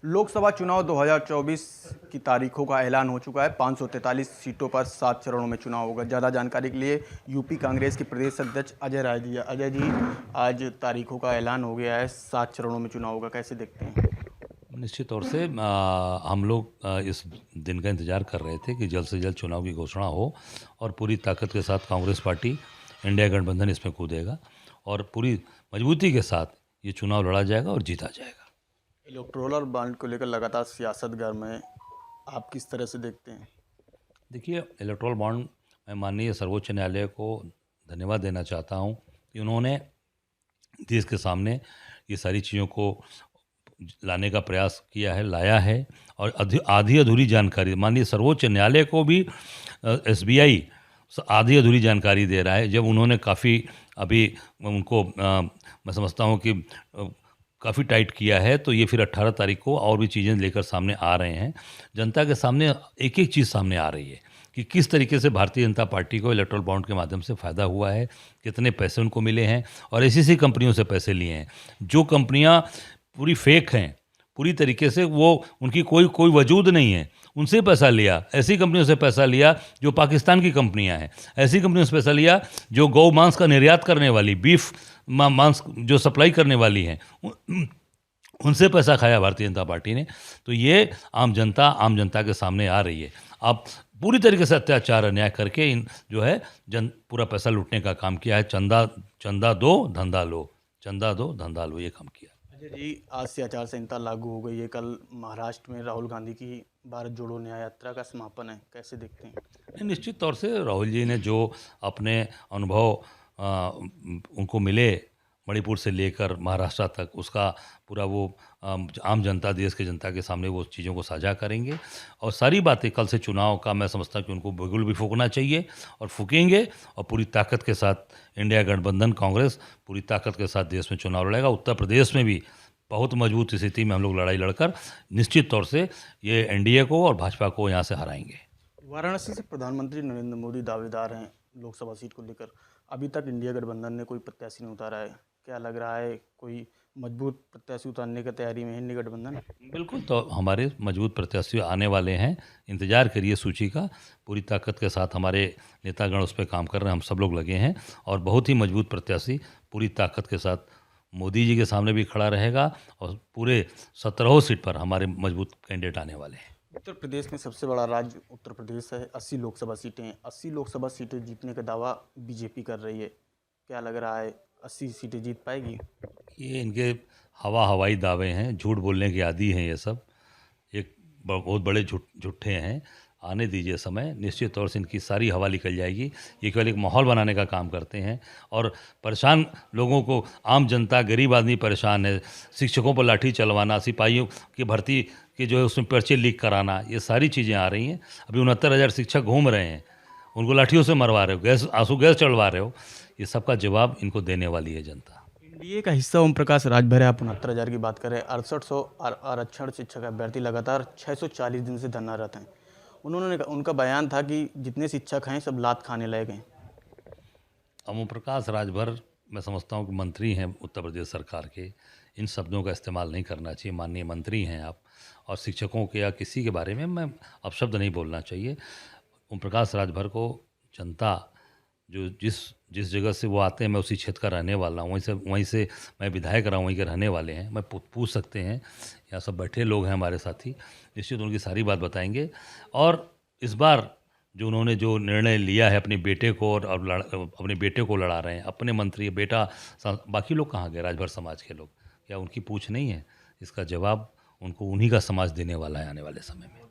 लोकसभा चुनाव 2024 की तारीखों का ऐलान हो चुका है। 543 सीटों पर 7 चरणों में चुनाव होगा। ज़्यादा जानकारी के लिए यूपी कांग्रेस के प्रदेश अध्यक्ष अजय राय जी। अजय जी, आज तारीखों का ऐलान हो गया है, 7 चरणों में चुनाव होगा, कैसे देखते हैं? निश्चित तौर से हम लोग इस दिन का इंतज़ार कर रहे थे कि जल्द से जल्द चुनाव की घोषणा हो और पूरी ताकत के साथ कांग्रेस पार्टी, इंडिया गठबंधन इसमें कूदेगा और पूरी मजबूती के साथ ये चुनाव लड़ा जाएगा और जीता जाएगा। इलेक्टोरल बॉन्ड को लेकर लगातार सियासत गर्म है, आप किस तरह से देखते हैं? देखिए, इलेक्टोरल बॉन्ड मैं माननीय सर्वोच्च न्यायालय को धन्यवाद देना चाहता हूँ कि उन्होंने देश के सामने ये सारी चीज़ों को लाने का प्रयास किया है, लाया है और आधी अधूरी जानकारी माननीय सर्वोच्च न्यायालय को भी एसबीआई आधी अधूरी जानकारी दे रहा है। जब उन्होंने काफ़ी अभी उनको मैं समझता हूँ कि काफ़ी टाइट किया है, तो ये फिर 18 तारीख को और भी चीज़ें लेकर सामने आ रहे हैं। जनता के सामने एक एक चीज़ सामने आ रही है कि किस तरीके से भारतीय जनता पार्टी को इलेक्टोरल बॉन्ड के माध्यम से फ़ायदा हुआ है, कितने पैसे उनको मिले हैं और ऐसी कंपनियों से पैसे लिए हैं जो कंपनियां पूरी फेक हैं, पूरी तरीके से वो उनकी कोई वजूद नहीं है, उनसे पैसा लिया। ऐसी कंपनियों से पैसा लिया जो पाकिस्तान की कंपनियां हैं, ऐसी कंपनियों से पैसा लिया जो गौ मांस का निर्यात करने वाली, बीफ मांस जो सप्लाई करने वाली हैं, उनसे पैसा खाया भारतीय जनता पार्टी ने। तो ये आम जनता के सामने आ रही है। अब पूरी तरीके से अत्याचार अन्याय करके इन जो है पूरा पैसा लूटने का काम किया है। चंदा दो धंधा लो, चंदा दो धंधा लो, ये काम किया। अजय जी, आज से आचार संहिता लागू हो गई है। कल महाराष्ट्र में राहुल गांधी की भारत जोड़ो न्याय यात्रा का समापन है, कैसे देखते हैं? निश्चित तौर से राहुल जी ने जो अपने अनुभव उनको मिले मणिपुर से लेकर महाराष्ट्र तक, उसका पूरा वो आम जनता, देश के जनता के सामने वो चीज़ों को साझा करेंगे और सारी बातें कल से चुनाव का मैं समझता हूँ कि उनको बिल्कुल भी फूकना चाहिए और फूकेंगे और पूरी ताकत के साथ इंडिया गठबंधन कांग्रेस पूरी ताकत के साथ देश में चुनाव लड़ेगा। उत्तर प्रदेश में भी बहुत मजबूत स्थिति में हम लोग लड़ाई लड़कर निश्चित तौर से ये एनडीए को और भाजपा को यहाँ से हराएंगे। वाराणसी से प्रधानमंत्री नरेंद्र मोदी दावेदार हैं लोकसभा सीट को लेकर। अभी तक इंडिया गठबंधन ने कोई प्रत्याशी नहीं उतारा है, क्या लग रहा है कोई मजबूत प्रत्याशी उतारने की तैयारी में है इंडिया गठबंधन? बिल्कुल, तो हमारे मजबूत प्रत्याशी आने वाले हैं, इंतज़ार करिए सूची का। पूरी ताकत के साथ हमारे नेतागण उस पर काम कर रहे हैं, हम सब लोग लगे हैं और बहुत ही मजबूत प्रत्याशी पूरी ताकत के साथ मोदी जी के सामने भी खड़ा रहेगा और पूरे 17 सीट पर हमारे मजबूत कैंडिडेट आने वाले हैं। उत्तर प्रदेश में सबसे बड़ा राज्य उत्तर प्रदेश है। 80 लोकसभा सीटें हैं। 80 लोकसभा सीटें जीतने का दावा बीजेपी कर रही है, क्या लग रहा है 80 सीटें जीत पाएगी? ये इनके हवाई दावे हैं, झूठ बोलने के आदी हैं ये सब। एक बहुत बड़े झूठे हैं। आने दीजिए समय, निश्चित तौर से इनकी सारी हवा निकल जाएगी। ये केवल एक माहौल बनाने का काम करते हैं और परेशान लोगों को, आम जनता, गरीब आदमी परेशान है। शिक्षकों पर लाठी चलवाना, सिपाहियों की भर्ती के जो है उसमें पर्चे लीक कराना, ये सारी चीज़ें आ रही हैं। अभी 69,000 शिक्षक घूम रहे हैं, उनको लाठियों से मरवा रहे हो, आंसू गैस चढ़वा रहे हो। ये सबका जवाब इनको देने वाली है जनता। एनडीए का हिस्सा ओम प्रकाश राजभर है। आप 69,000 की बात करें, 6800 आरक्षण शिक्षक अभ्यर्थी लगातार 640 दिन से धरनारत हैं। उनका बयान था कि जितने शिक्षक हैं सब लात खाने लगे हैं। ओम प्रकाश राजभर, मैं समझता हूँ कि मंत्री हैं उत्तर प्रदेश सरकार के, इन शब्दों का इस्तेमाल नहीं करना चाहिए। माननीय मंत्री हैं आप, और शिक्षकों के या किसी के बारे में मैं अपशब्द नहीं बोलना चाहिए। ओम प्रकाश राजभर को जनता, जो जिस जगह से वो आते हैं, मैं उसी क्षेत्र का रहने वाला हूँ, वहीं से मैं विधायक रहा हूँ, वहीं के रहने वाले हैं। मैं पूछ सकते हैं, यहाँ सब बैठे लोग हैं हमारे साथी, निश्चित उनकी सारी बात बताएंगे। और इस बार जो उन्होंने जो निर्णय लिया है अपने बेटे को, और अपने बेटे को लड़ा रहे हैं, अपने मंत्री बेटा, बाकी लोग कहाँ गए? राजभर समाज के लोग, क्या उनकी पूछ नहीं है? इसका जवाब उनको उन्हीं का समाज देने वाला है आने वाले समय में।